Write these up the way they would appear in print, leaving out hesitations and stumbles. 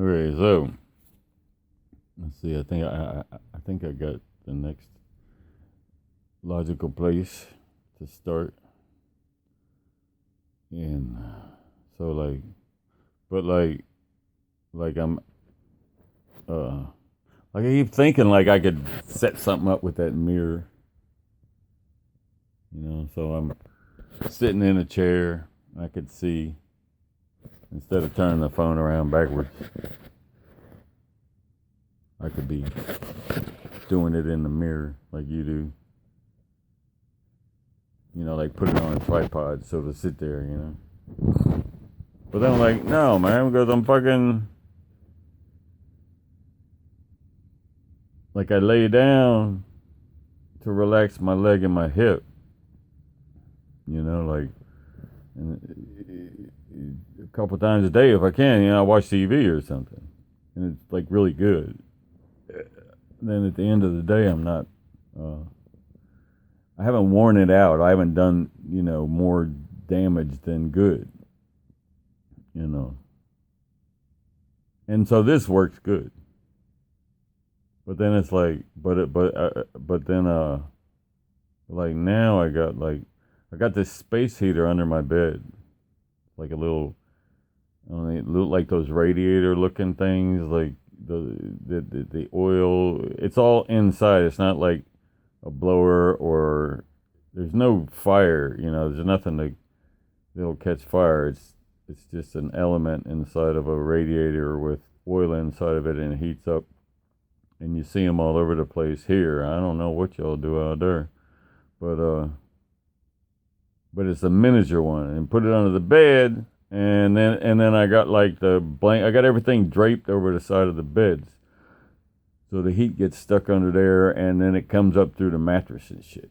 Okay, so let's see. I think I got the next logical place to start. And so but like I'm uh like I keep thinking like I could set something up with that mirror, So I'm sitting in a chair. I could see instead of turning the phone around backwards, I could be doing it in the mirror like you do. Like put it on a tripod so to sit there. But then I'm like, no, man, because I'm fucking like I lay down to relax my leg and my hip, like and a couple times a day if I can. I watch TV or something, and it's like really good. Then at the end of the day, I'm not. Uh, I haven't worn it out. I haven't done more damage than good. You know, and so this works good. But then it's like, but then like now I got this space heater under my bed, like a little, I don't know, it look like those radiator looking things, like the oil. It's all inside. It's not like a blower or there's no fire. There's nothing that'll catch fire. It's just an element inside of a radiator with oil inside of it, and it heats up. And you see them all over the place here. I don't know what y'all do out there, but it's a miniature one, and put it under the bed, and then I got like the blank. I got everything draped over the side of the beds, so the heat gets stuck under there, and then it comes up through the mattress and shit.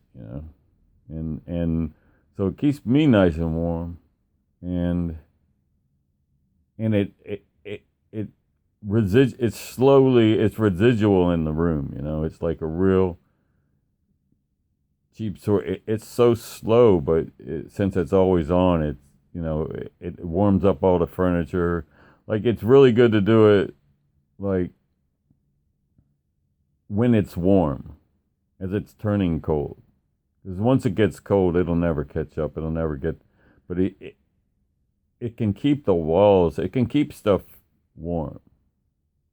And so it keeps me nice and warm, and it it's residual in the room. It's like a real cheap sort. It's so slow, but since it's always on, it warms up all the furniture. Like it's really good to do it like when it's warm, as it's turning cold. Because once it gets cold, it'll never catch up. It'll never get. But it can keep the walls. It can keep stuff warm,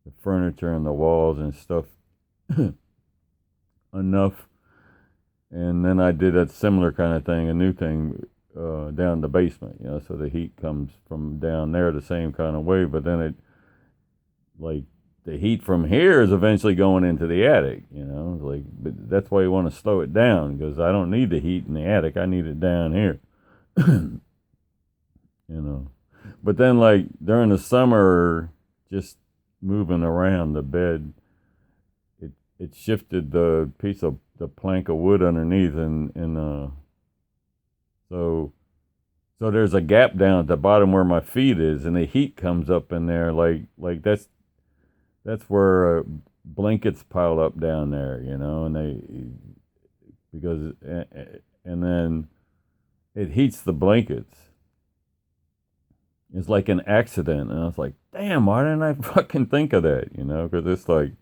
the furniture and the walls and stuff enough. And then I did a similar kind of thing, a new thing, down in the basement, so the heat comes from down there the same kind of way, but then like, the heat from here is eventually going into the attic, like, but that's why you want to slow it down, because I don't need the heat in the attic, I need it down here, you know. But then, like, during the summer, just moving around the bed, it shifted the piece of the plank of wood underneath, and so there's a gap down at the bottom where my feet is, and the heat comes up in there, like that's where blankets pile up down there, and because and then it heats the blankets. It's like an accident, and I was like, damn, why didn't I fucking think of that, because it's like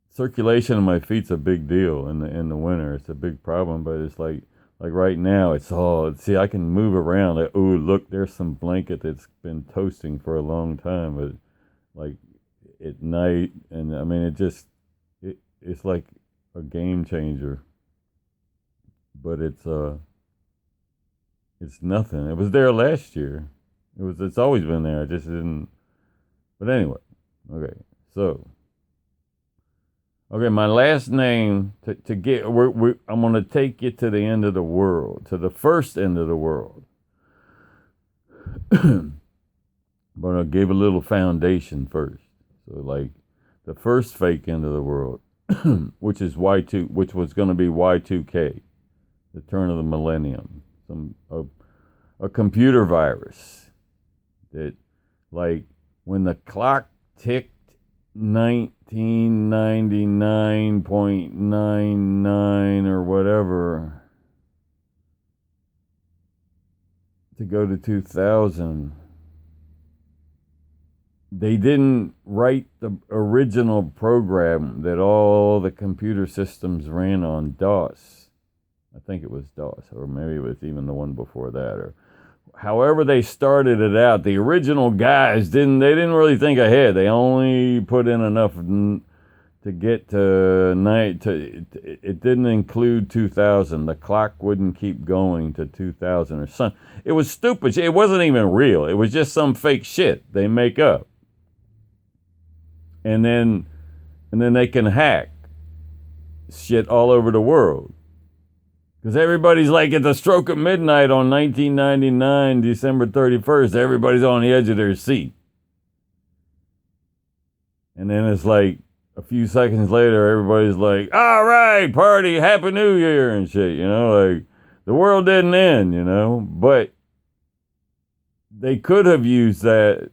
circulation in my feet's a big deal in the winter. It's a big problem, but it's like right now it's all, see, I can move around. Like, oh, look, there's some blanket that's been toasting for a long time, but like at night, and I mean it's like a game changer. But it's nothing. It was there last year. It's always been there. I just didn't. But anyway, okay. So okay, my last name to get. I'm going to take you to the end of the world, to the first end of the world. But I'll give a little foundation first. So, like, the first fake end of the world, which is Y2, which was going to be Y2K, the turn of the millennium, a computer virus that, like, when the clock ticked 1999.99 or whatever to go to 2000, they didn't write the original program that all the computer systems ran on DOS. I think it was DOS, or maybe it was even the one before that, or however they started it out. The original guys didn't really think ahead. They only put in enough to get to night. It didn't include 2000. The clock wouldn't keep going to 2000 or something. It was stupid. It wasn't even real. It was just some fake shit they make up. And then they can hack shit all over the world. Because everybody's like at the stroke of midnight on 1999, December 31st, everybody's on the edge of their seat. And then it's like a few seconds later, everybody's like, all right, party, Happy New Year and shit, like the world didn't end, but they could have used that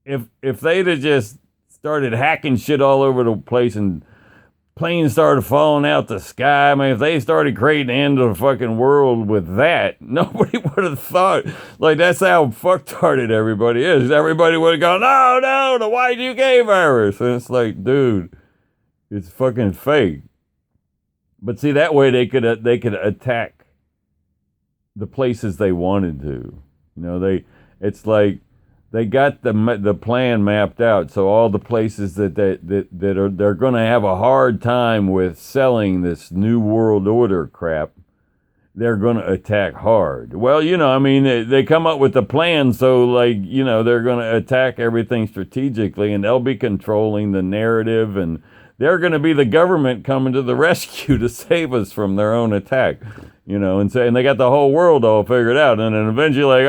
if they'd have just started hacking shit all over the place and planes started falling out the sky. I mean, if they started creating the end of the fucking world with that, nobody would have thought, like, that's how fucktarded everybody is. Everybody would have gone, no, the Y2K virus. And it's like, dude, it's fucking fake. But see, that way they could attack the places they wanted to. It's like they got the plan mapped out, so all the places that they're going to have a hard time with selling this new world order crap, they're going to attack hard. Well, they come up with the plan, so they're going to attack everything strategically, and they'll be controlling the narrative, and they're going to be the government coming to the rescue to save us from their own attack, and they got the whole world all figured out, and then eventually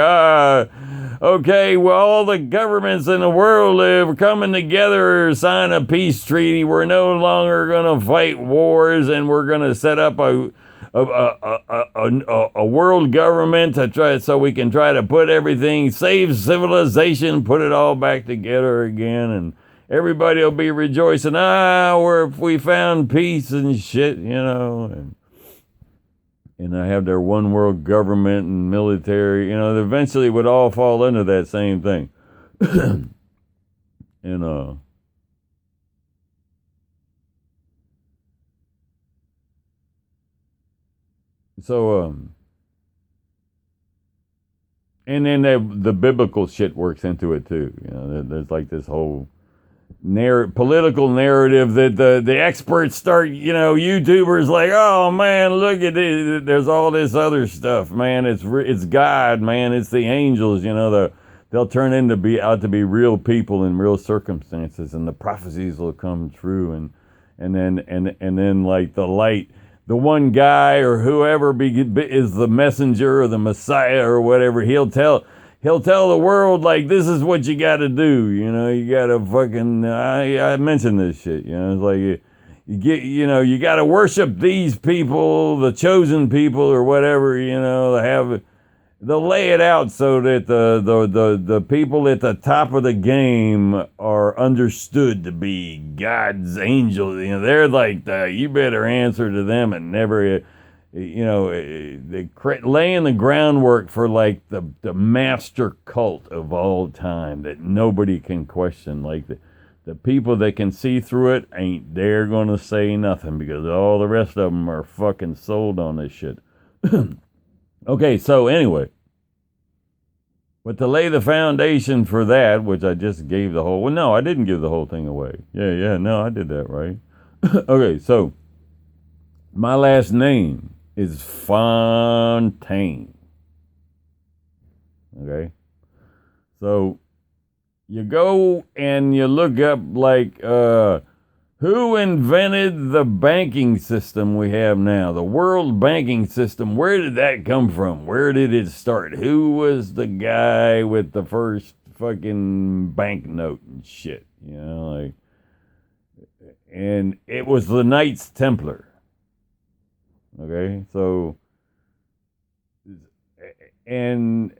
okay, well, all the governments in the world are coming together, sign a peace treaty. We're no longer going to fight wars, and we're going to set up a world government to try, so we can try to put everything, save civilization, put it all back together again, and everybody will be rejoicing. We found peace and shit, and I have their one world government and military, eventually would all fall into that same thing. And and then the biblical shit works into it too. There's like this whole political narrative that the experts start, YouTubers like, oh man, look at this, there's all this other stuff, man, it's God, man, it's the angels, they'll turn out to be real people in real circumstances, and the prophecies will come true, and then like the light, the one guy or whoever is the messenger or the Messiah or whatever, he'll tell the world, like, this is what you got to do. You got to fucking, I mentioned this shit, it's like, you got to worship these people, the chosen people or whatever, they'll lay it out so that the people at the top of the game are understood to be God's angels. They're like, you better answer to them and never, they laying the groundwork for like the master cult of all time that nobody can question. Like the people that can see through it ain't dare gonna say nothing, because all the rest of them are fucking sold on this shit. Okay, so anyway, but to lay the foundation for that, which I just gave the whole, well, no, I didn't give the whole thing away. No, I did that right. Okay, so my last name is Fontaine. Okay? So you go and you look up, like, who invented the banking system we have now? The world banking system. Where did that come from? Where did it start? Who was the guy with the first fucking banknote and shit? And it was the Knights Templar. Okay, so, and,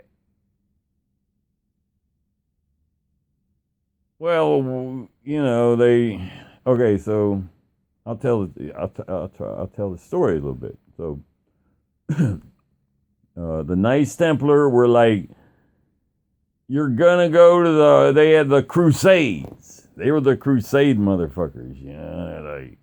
well, okay, so I'll tell the story a little bit. So, the Knights Templar were like you're gonna go to they had the Crusades. They were the Crusade motherfuckers, you know, like,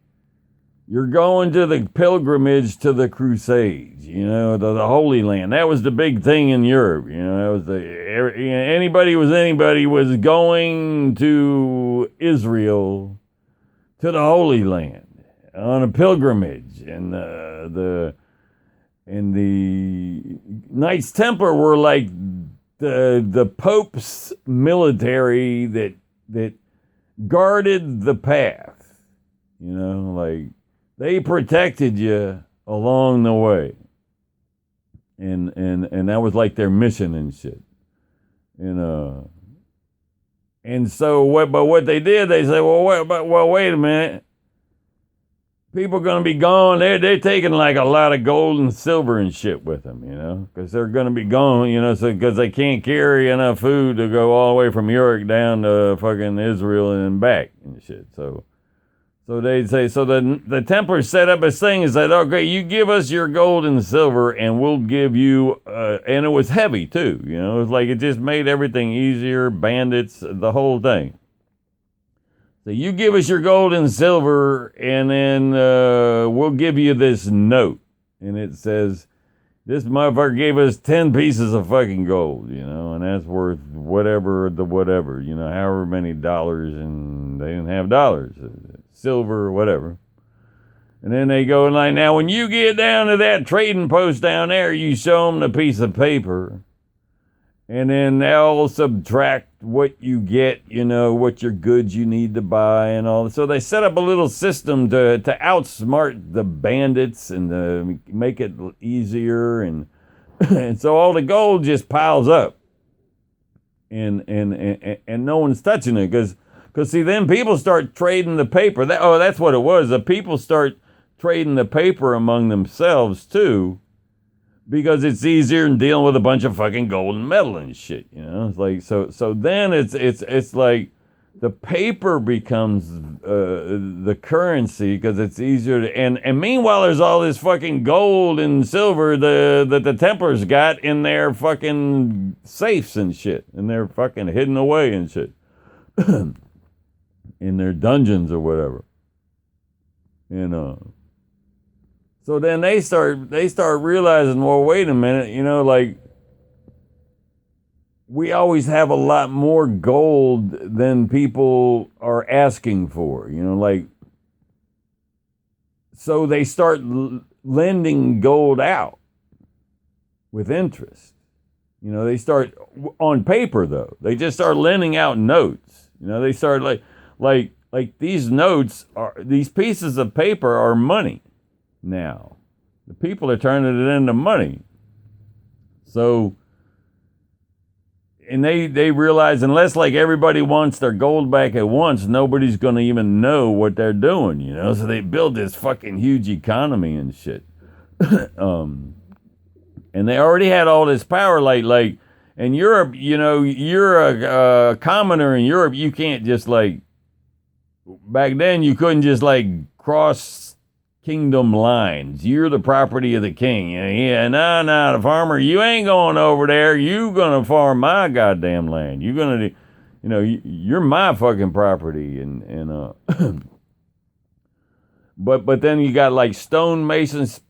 you're going to the pilgrimage to the Crusades, you know, the Holy Land. That was the big thing in Europe, you know. That was anybody was going to Israel, to the Holy Land on a pilgrimage, and the Knights Templar were like the Pope's military that guarded the path, you know, like they protected you along the way, and that was like their mission and shit, and so what they did, they said, wait a minute. People are going to be gone. They're taking like a lot of gold and silver and shit with them, you know, because they're going to be gone, you know, so because they can't carry enough food to go all the way from Europe down to fucking Israel and back and shit. So they say, so the Templars set up a thing and said, okay, you give us your gold and silver and we'll give you, and it was heavy too, you know, it was like it just made everything easier, bandits, the whole thing. So you give us your gold and silver, and then we'll give you this note. And it says, this motherfucker gave us 10 pieces of fucking gold, you know, and that's worth whatever, you know, however many dollars, and they didn't have dollars, silver, whatever. And then they go, like, now when you get down to that trading post down there, you show them the piece of paper. And then they'll subtract what you get, you know, what your goods you need to buy and all. So they set up a little system to outsmart the bandits and to make it easier. And and so all the gold just piles up. And no one's touching it. Because see, then people start trading the paper. That's what it was. The people start trading the paper among themselves, too. Because it's easier than dealing with a bunch of fucking gold and metal and shit, you know. It's like so then it's like the paper becomes the currency because it's easier to and meanwhile there's all this fucking gold and silver that the Templars got in their fucking safes and shit, and they're fucking hidden away and shit in their dungeons or whatever, you know. So then they start realizing, well, wait a minute, you know, like, we always have a lot more gold than people are asking for, you know, like, so they start lending gold out with interest. You know, they start on paper though. They just start lending out notes. You know, they start like these notes these pieces of paper are money. Now, the people are turning it into money. So, and they realize unless like everybody wants their gold back at once, nobody's going to even know what they're doing, you know? So they build this fucking huge economy and shit. And they already had all this power, like in Europe, you know, you're a commoner in Europe, you can't just like, back then you couldn't just like cross kingdom lines. You're the property of the king. Yeah, the farmer, you ain't going over there. You gonna farm my goddamn land. You gonna, you know, you're my fucking property. And but then you got like stonemasons,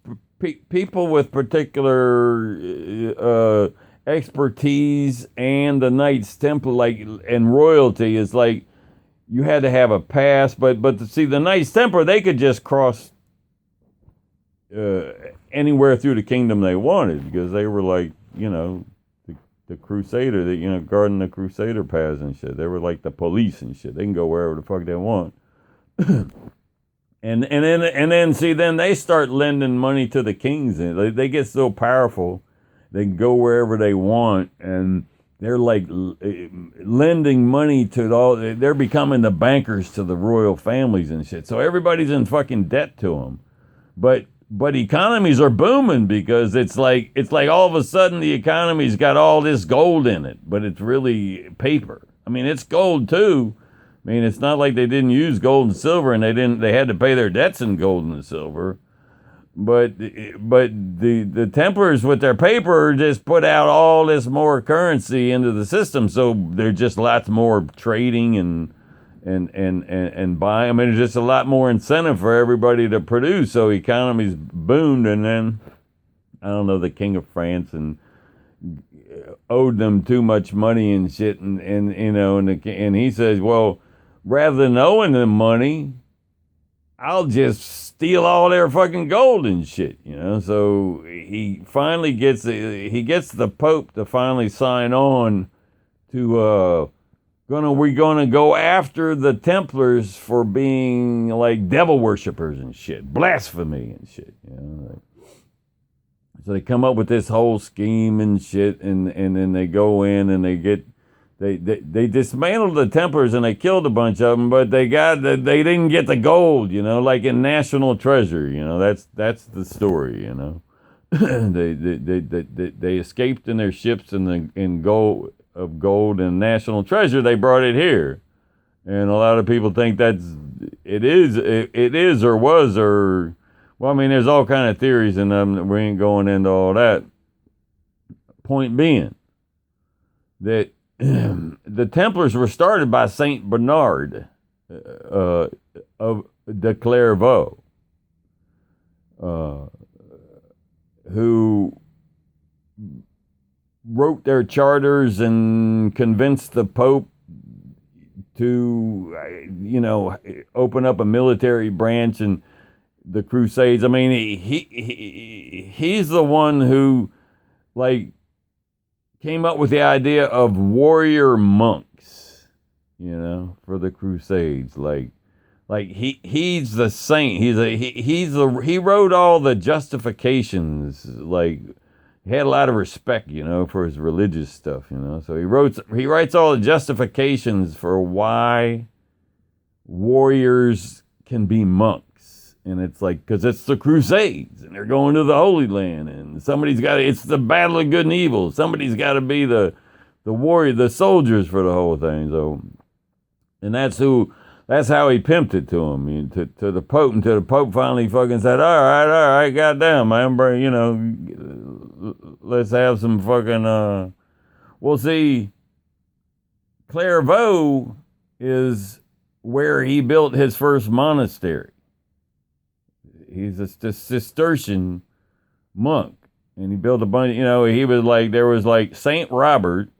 people with particular expertise, and the Knights Templar, like, and royalty is like you had to have a pass. But see, the Knights Templar, they could just cross anywhere through the kingdom they wanted because they were like, you know, the crusader, that, you know, guarding the crusader paths and shit. They were like the police and shit. They can go wherever the fuck they want. and then see, then they start lending money to the kings, and they get so powerful they can go wherever they want, and they're like lending money to all. They're becoming the bankers to the royal families and shit. So everybody's in fucking debt to them, but economies are booming because it's like all of a sudden the economy's got all this gold in it, but it's really paper. I mean, it's gold too. I mean, it's not like they didn't use gold and silver and they had to pay their debts in gold and silver. but the Templars with their paper just put out all this more currency into the system, so there's just lots more trading and buying. I mean, there's just a lot more incentive for everybody to produce. So economies boomed, and then I don't know, the King of France and owed them too much money and shit, and you know, and he says, well, rather than owing them money, I'll just steal all their fucking gold and shit, you know. So he finally gets the Pope to finally sign on to we're gonna go after the Templars for being like devil worshippers and shit, blasphemy and shit, you know. Like, so they come up with this whole scheme and shit, and then they go in and they dismantled the Templars and they killed a bunch of them, but they didn't get the gold, you know, like in National Treasure, you know. That's the story, you know. they escaped in their ships in gold and National Treasure. They brought it here, and a lot of people think it is or was or. Well, I mean, there's all kind of theories, and we ain't going into all that. Point being that the Templars were started by Saint Bernard of de Clairvaux, who wrote their charters and convinced the Pope to, you know, open up a military branch and the Crusades. I mean, he's the one who, like, came up with the idea of warrior monks, you know, for the Crusades. Like he's the saint. He wrote all the justifications. Like, he had a lot of respect, you know, for his religious stuff, you know. So he writes all the justifications for why warriors can be monks. And it's like, because it's the Crusades, and they're going to the Holy Land, and it's the battle of good and evil. Somebody's got to be the warrior, the soldiers for the whole thing. So, and that's how he pimped it to him, to the Pope, until the Pope finally fucking said, all right, goddamn, man, you know, let's have some fucking, well, see, Clairvaux is where he built his first monastery. He's a Cistercian monk, and he built a bunch. You know, there was like Saint Robert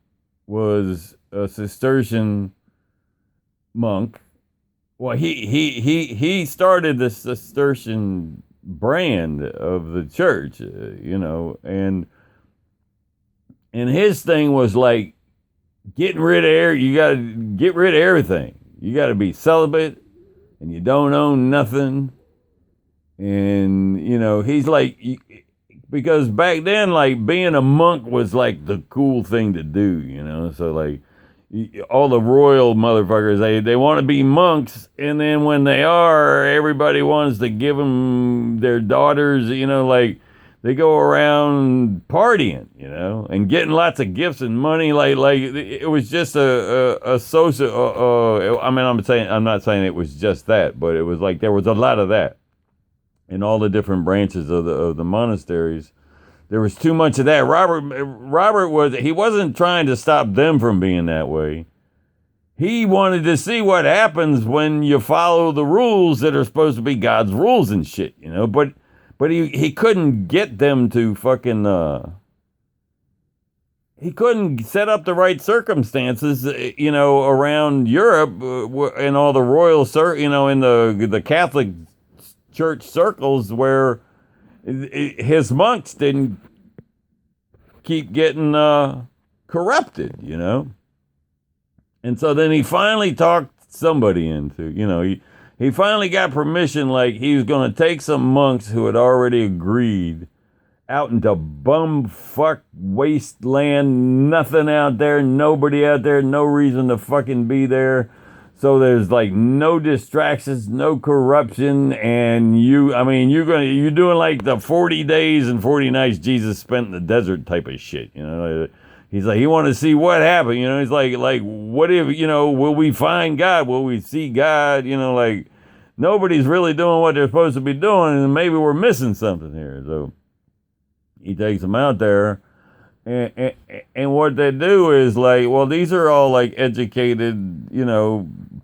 was a Cistercian monk. Well, he started the Cistercian brand of the church, you know, and his thing was like getting rid of you got to get rid of everything. You got to be celibate, and you don't own nothing. And, you know, he's like, because back then, like, being a monk was like the cool thing to do, you know. So, like, all the royal motherfuckers, they want to be monks, and then when they are, everybody wants to give them their daughters, you know, like, they go around partying, you know, and getting lots of gifts and money. Like it was just a social. I mean, I'm not saying it was just that, but it was like there was a lot of that. In all the different branches of the monasteries, there was too much of that. Robert wasn't trying to stop them from being that way. He wanted to see what happens when you follow the rules that are supposed to be God's rules and shit, you know. But he couldn't get them to fucking. He couldn't set up the right circumstances, you know, around Europe and all the royal, you know, in the Catholic church circles where his monks didn't keep getting corrupted, you know. And so then he finally talked somebody into, you know, he finally got permission, like he was going to take some monks who had already agreed out into bumfuck wasteland, nothing out there, nobody out there, no reason to fucking be there. So there's like no distractions, no corruption, and you're doing like the 40 days and 40 nights Jesus spent in the desert type of shit, you know. He's like, he want to see what happened, you know. He's like, what if, you know, will we find God? Will we see God? You know, like, nobody's really doing what they're supposed to be doing, and maybe we're missing something here. So he takes them out there, and what they do is like, well, these are all like educated,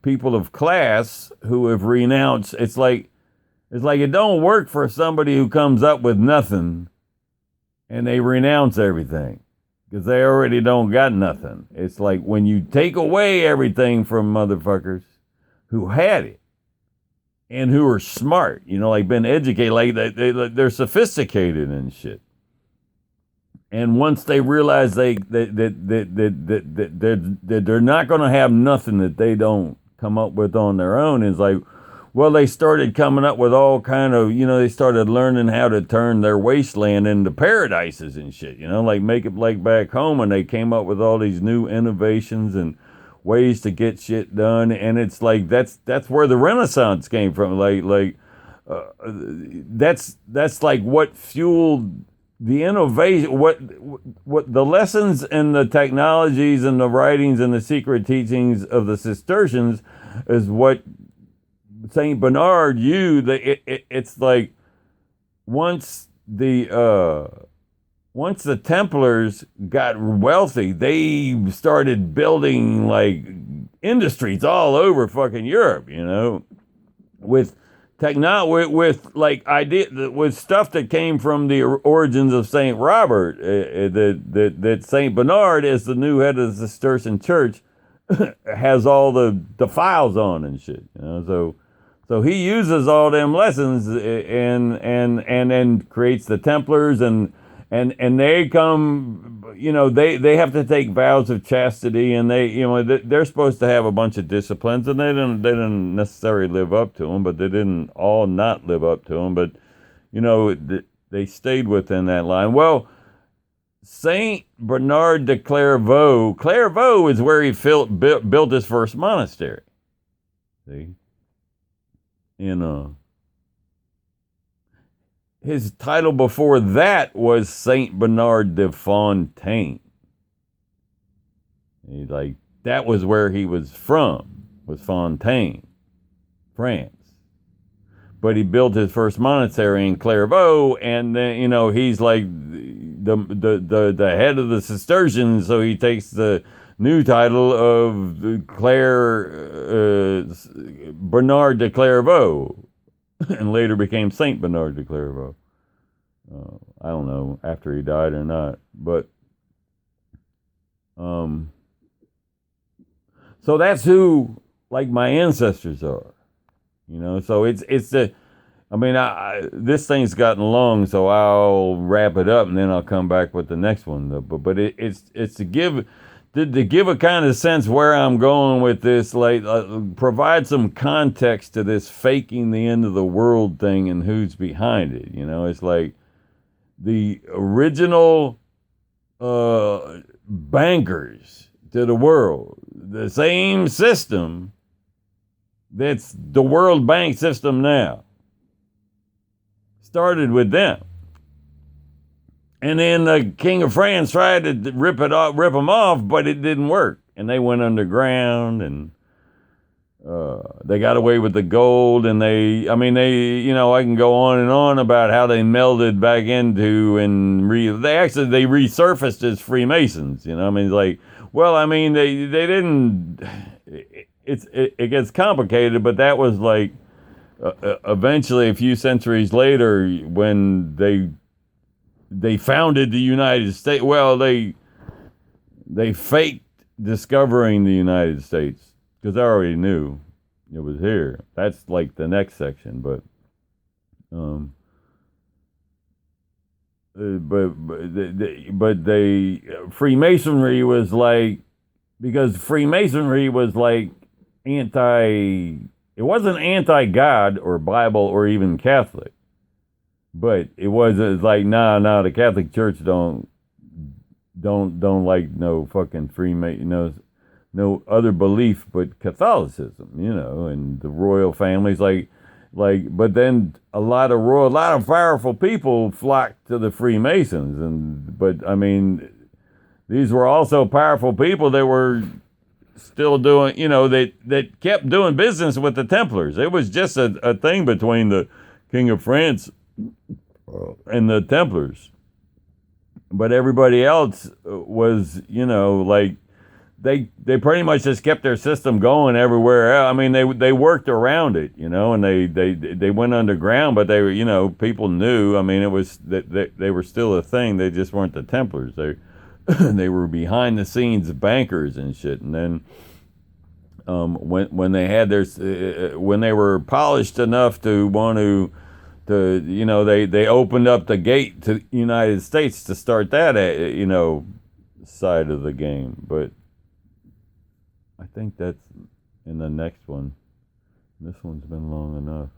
people of class who have renounced. It's like it don't work for somebody who comes up with nothing and they renounce everything because they already don't got nothing. It's like when you take away everything from motherfuckers who had it and who are smart, like been educated, like they're sophisticated and shit. And once they realize that they're not going to have nothing that they don't come up with on their own, it's like, well, they started coming up with all kind of, they started learning how to turn their wasteland into paradises and shit, like make it like back home. And they came up with all these new innovations and ways to get shit done. And it's like, that's where the Renaissance came from. That's like what fueled the innovation, what the lessons and the technologies and the writings and the secret teachings of the Cistercians is what Saint Bernard used. It's like once the Templars got wealthy, they started building like industries all over fucking Europe, with with stuff that came from the origins of Saint Robert. That Saint Bernard, as the new head of the Cistercian Church, has all the files on and shit. So he uses all them lessons and then creates the Templars and they come, they have to take vows of chastity, and they're supposed to have a bunch of disciplines, and they didn't necessarily live up to them, but they didn't all not live up to them, but they stayed within that line. Well, Saint Bernard de Clairvaux is where he built his first monastery. See, his title before that was Saint Bernard de Fontaine. He's like, that was where he was from, was Fontaine, France. But he built his first monastery in Clairvaux, and then he's like the head of the Cistercians, so he takes the new title of Bernard de Clairvaux, and later became Saint Bernard de Clairvaux. I don't know after he died or not, but so that's who like my ancestors are, So it's this thing's gotten long, so I'll wrap it up and then I'll come back with the next one. But it's to give a kind of sense where I'm going with this, like provide some context to this faking the end of the world thing and who's behind it. It's like the original bankers to the world, the same system that's the World Bank system now, started with them. And then the King of France tried to rip them off, but it didn't work. And they went underground, and they got away with the gold. And I can go on and on about how they melded back into they resurfaced as Freemasons. They didn't. It gets complicated, but that was like eventually a few centuries later when they founded the United States. Well, they faked discovering the United States because I already knew it was here. That's like the next section, but Freemasonry was like, because Freemasonry was like it wasn't anti-God or Bible or even Catholic. But it was like, nah, the Catholic Church don't like no fucking Freemason, no other belief but Catholicism, and the royal families, but then a lot of powerful people flocked to the Freemasons, but these were also powerful people that were still doing, that kept doing business with the Templars. It was just a thing between the King of France and the Templars. But everybody else was, like they pretty much just kept their system going everywhere else. I mean, they worked around it, and they went underground, but they were, people knew. I mean, it was that they were still a thing. They just weren't the Templars. They they were behind the scenes bankers and shit. And then when they had their when they were polished enough to want to they opened up the gate to the United States to start that side of the game. But I think that's in the next one. This one's been long enough.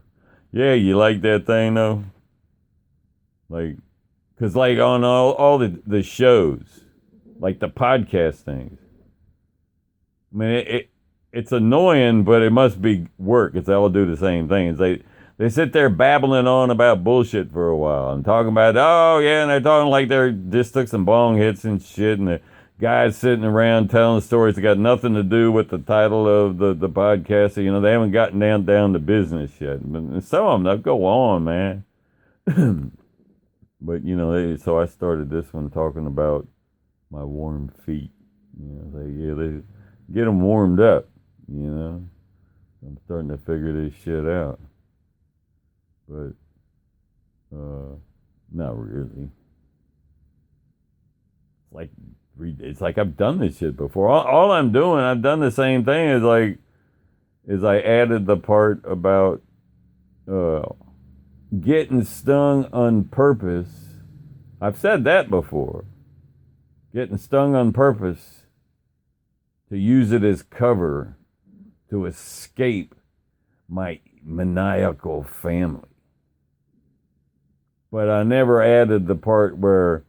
Yeah, you like that thing though? Like, cause like on all the shows, like the podcast things. I mean, it's annoying, but it must be work. It's all do the same things. They sit there babbling on about bullshit for a while and talking about, oh yeah, and they're talking like they're just took some bong hits and shit, and the guys sitting around telling stories that got nothing to do with the title of the podcast. So, they haven't gotten down to business yet. But some of them, they'll go on, man. But, so I started this one talking about my warm feet. They get them warmed up, I'm starting to figure this shit out. But, not really. It's like I've done this shit before. All I'm doing, I've done the same thing is I added the part about getting stung on purpose. I've said that before. Getting stung on purpose to use it as cover to escape my maniacal family. But I never added the part where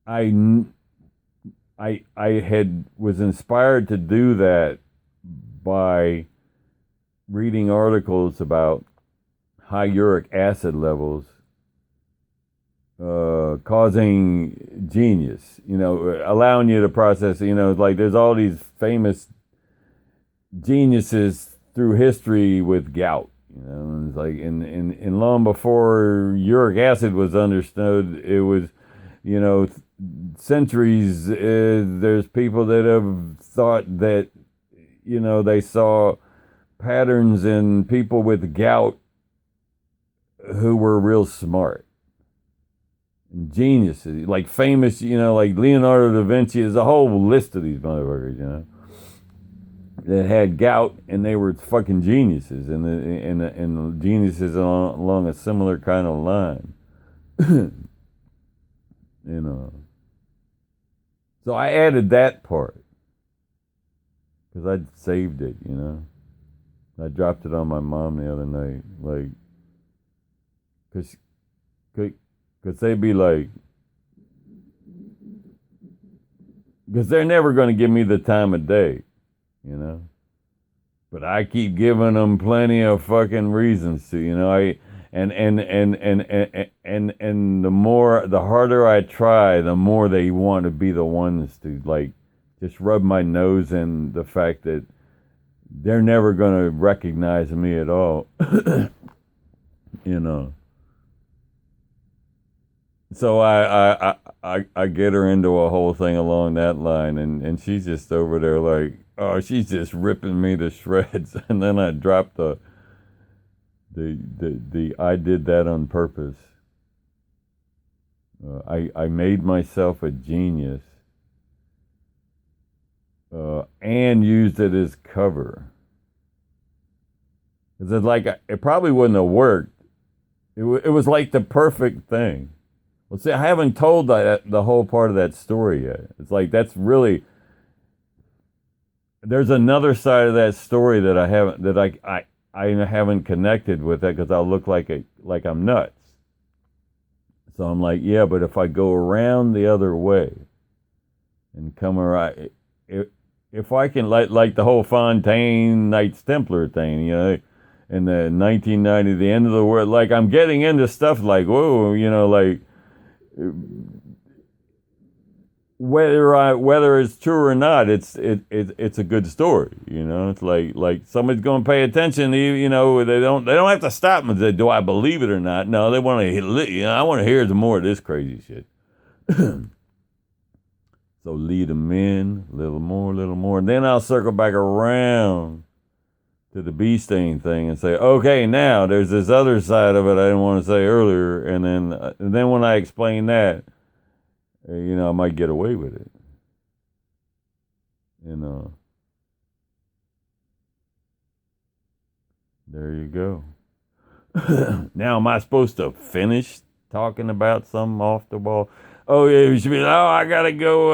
I was inspired to do that by reading articles about high uric acid levels causing genius, allowing you to process, like there's all these famous geniuses through history with gout. It's like in long before uric acid was understood, it was, centuries. There's people that have thought that, they saw patterns in people with gout who were real smart. Geniuses, like famous, like Leonardo da Vinci. There's a whole list of these motherfuckers, that had gout, and they were fucking geniuses, and geniuses along a similar kind of line. So I added that part because I'd saved it, I dropped it on my mom the other night, like, because they'd be like, because they're never going to give me the time of day, but I keep giving them plenty of fucking reasons to, and the harder I try, the more they want to be the ones to like just rub my nose in the fact that they're never going to recognize me at all. So I get her into a whole thing along that line, and she's just over there like, oh, she's just ripping me to shreds. And then I drop the I did that on purpose. I made myself a genius and used it as cover. Because it's like, it probably wouldn't have worked. It was like the perfect thing. Well, see, I haven't told the whole part of that story yet. It's like, that's really, there's another side of that story that I haven't connected with it because I'll look like I'm nuts. So I'm like, yeah, but if I go around the other way and come around, if I can, like the whole Fontaine Knights Templar thing, in the 1990, the end of the world, like I'm getting into stuff like, whoa, like, whether it's true or not, it's a good story. It's like somebody's going to pay attention. They don't have to stop and say, "Do I believe it or not?" No, they want to. I want to hear some more of this crazy shit. So lead them in a little more. And then I'll circle back around to the bee sting thing and say, okay, now there's this other side of it I didn't want to say earlier. And then when I explain that, I might get away with it. There you go. Now, am I supposed to finish talking about something off the wall? Oh, yeah, you should be, I gotta go,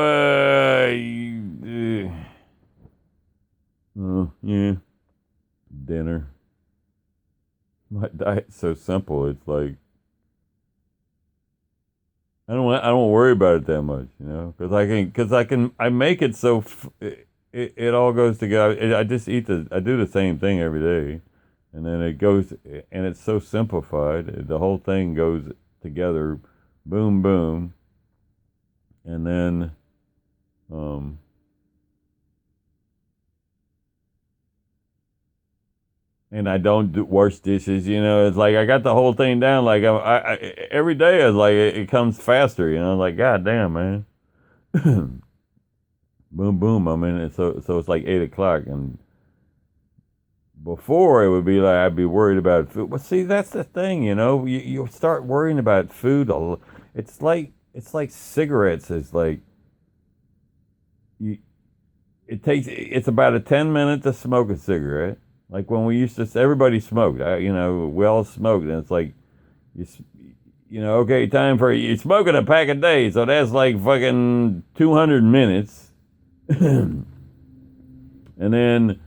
yeah, dinner. My diet's so simple, it's like, I don't worry about it that much, I make it so, it all goes together. I do the same thing every day, and then it goes, and it's so simplified, the whole thing goes together, boom, boom. And then, and I don't wash dishes. It's like I got the whole thing down. Like every day, it's like it comes faster. Like God damn, man, boom, boom. I mean, so it's like 8 o'clock, and before it would be like I'd be worried about food. Well, see, that's the thing. You start worrying about food. It's like cigarettes. It's like it's about a 10 minute to smoke a cigarette. Like when we used to, everybody smoked. We all smoked, and it's like okay, time for you're smoking a pack a day, so that's like fucking 200 minutes, and then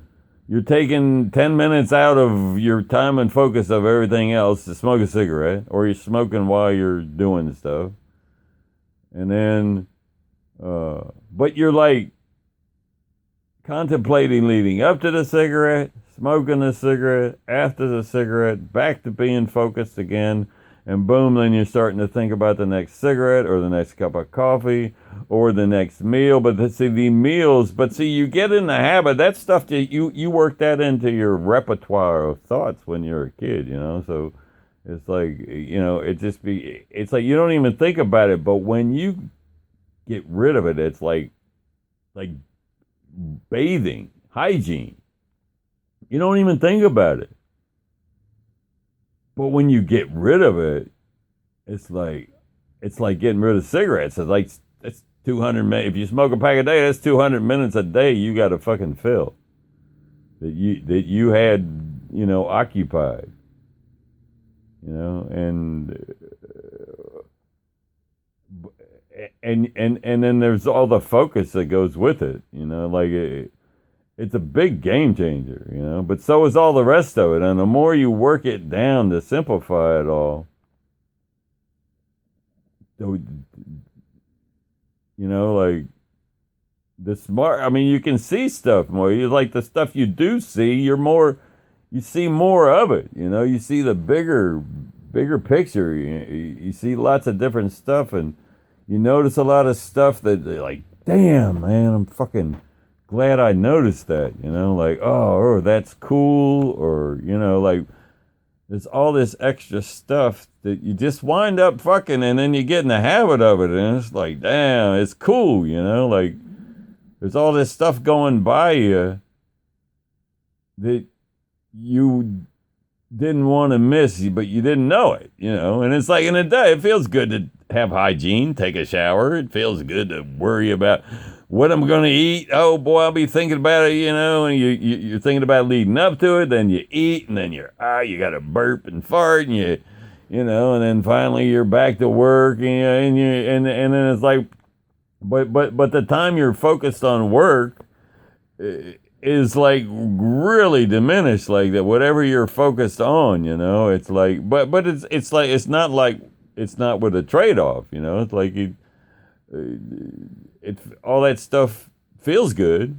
you're taking 10 minutes out of your time and focus of everything else to smoke a cigarette, or you're smoking while you're doing stuff. And then, but you're like contemplating leading up to the cigarette, smoking the cigarette, after the cigarette, back to being focused again, and boom, then you're starting to think about the next cigarette or the next cup of coffee or the next meal. But you get in the habit, that stuff that you work that into your repertoire of thoughts when you're a kid, so. It's like, it's like you don't even think about it, but when you get rid of it, it's like bathing, hygiene. You don't even think about it. But when you get rid of it, it's like getting rid of cigarettes. It's like, that's 200 minutes. If you smoke a pack a day, that's 200 minutes a day you got to fucking fill. That you had, occupied. And then there's all the focus that goes with it, it's a big game changer, but so is all the rest of it. And the more you work it down to simplify it all, like the smart, I mean, you can see stuff more. You like the stuff you do see, you see more of it, you see the bigger picture. You see lots of different stuff, and you notice a lot of stuff that like, damn, man, I'm fucking glad I noticed that, like, oh, that's cool, or, like, there's all this extra stuff that you just wind up fucking, and then you get in the habit of it, and it's like, damn, it's cool, like, there's all this stuff going by you that you didn't want to miss, but you didn't know it, and it's like in a day, it feels good to have hygiene, take a shower. It feels good to worry about what I'm going to eat. Oh boy, I'll be thinking about it, and you're thinking about leading up to it. Then you eat, and then you got to burp and fart, and and then finally you're back to work, and then it's like, but the time you're focused on work is like really diminished, like that. Whatever you're focused on, it's like, but it's like it's not like. It's not with a trade-off, It's like all that stuff feels good.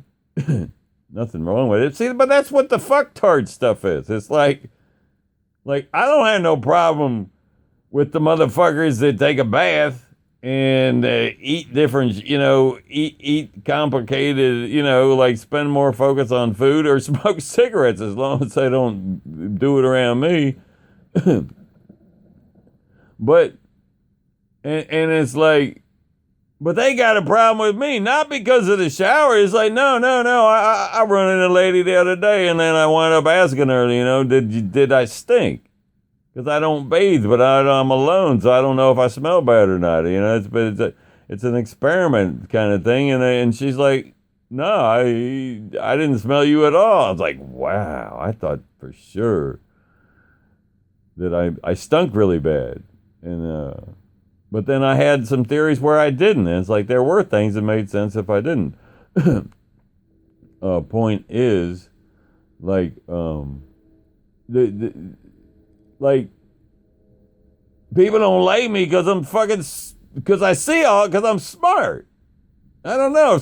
Nothing wrong with it. See, but that's what the fucktard stuff is. It's like I don't have no problem with the motherfuckers that take a bath and eat different, eat complicated, like spend more focus on food or smoke cigarettes as long as they don't do it around me. But, and it's like, but they got a problem with me, not because of the shower. It's like, no, no, no. I run into a lady the other day, and then I wound up asking her, did I stink? Because I don't bathe, but I'm alone, so I don't know if I smell bad or not. It's an experiment kind of thing, and she's like, no, I didn't smell you at all. I was like, wow, I thought for sure that I stunk really bad, and but then I had some theories where I didn't. And it's like there were things that made sense if I didn't. Point is, like, the like people don't like me because I'm fucking because I see all because I'm smart. I don't know.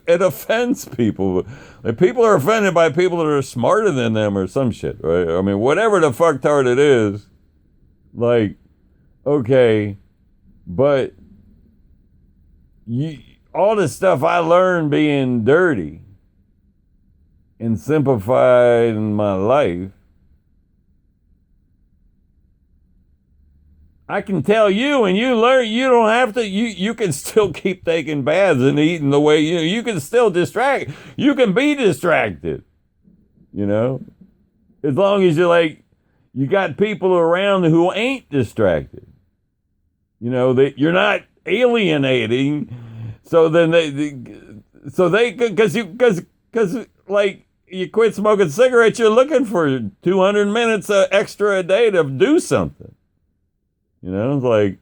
It offends people. Like, people are offended by people that are smarter than them or some shit, right? I mean, whatever the fucktard it is, like, okay. But all the stuff I learned being dirty and simplified in my life, I can tell you, and you learn. You don't have to. You can still keep taking baths and eating the way you can still distract. You can be distracted, as long as you got people around who ain't distracted. That you're not alienating. So then because like you quit smoking cigarettes, you're looking for 200 minutes extra a day to do something. It's like,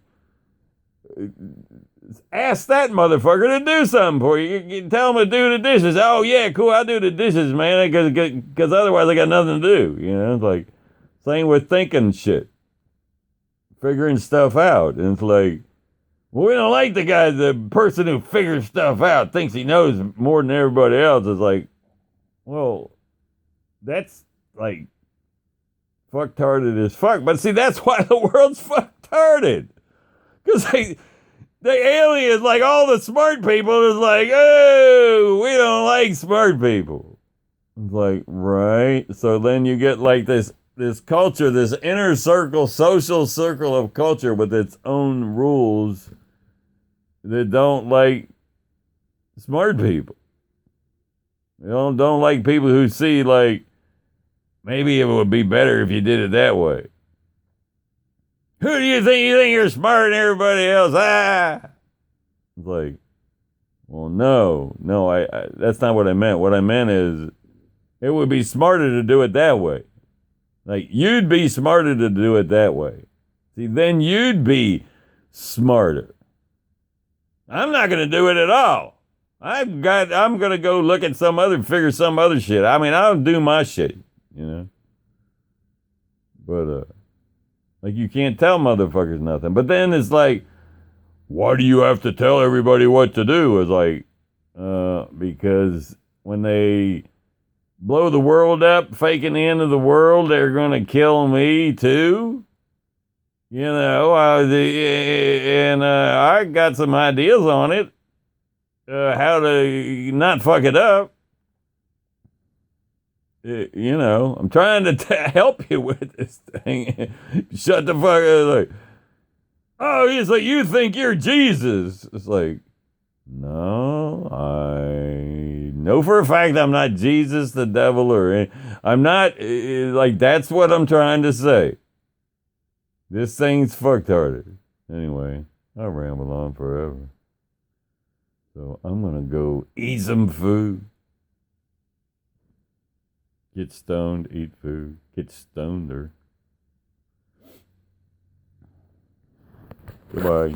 ask that motherfucker to do something for you. You tell him to do the dishes. Oh yeah, cool, I'll do the dishes, man, because otherwise I got nothing to do. It's like same with thinking shit. Figuring stuff out. And it's like, well, we don't like the person who figures stuff out, thinks he knows more than everybody else. It's like, well, that's like fucktarded as fuck. But see, that's why the world's fucktarded. Because the aliens, like all the smart people, is like, oh, we don't like smart people. It's like, right. So then you get like this culture, this inner circle, social circle of culture with its own rules that don't like smart people. They don't like people who see, like, maybe it would be better if you did it that way. Who do you think? You think you're smarter than everybody else? Ah! It's like, well, no, I that's not what I meant. What I meant is it would be smarter to do it that way. Like, you'd be smarter to do it that way. See, then you'd be smarter. I'm not going to do it at all. I'm going to go look at figure some other shit. I mean, I'll do my shit, But, like, you can't tell motherfuckers nothing. But then it's like, why do you have to tell everybody what to do? It's like, because when they blow the world up, faking the end of the world, they're going to kill me too. I got some ideas on it, how to not fuck it up. I'm trying to help you with this thing. Shut the fuck up. Like, oh, it's like, you think you're Jesus. It's like, no, I know for a fact I'm not Jesus, the devil, I'm not, like, that's what I'm trying to say. This thing's fucktarded. Anyway, I ramble on forever. So I'm going to go eat some food. Get stoned, eat food. Get stoneder. Goodbye.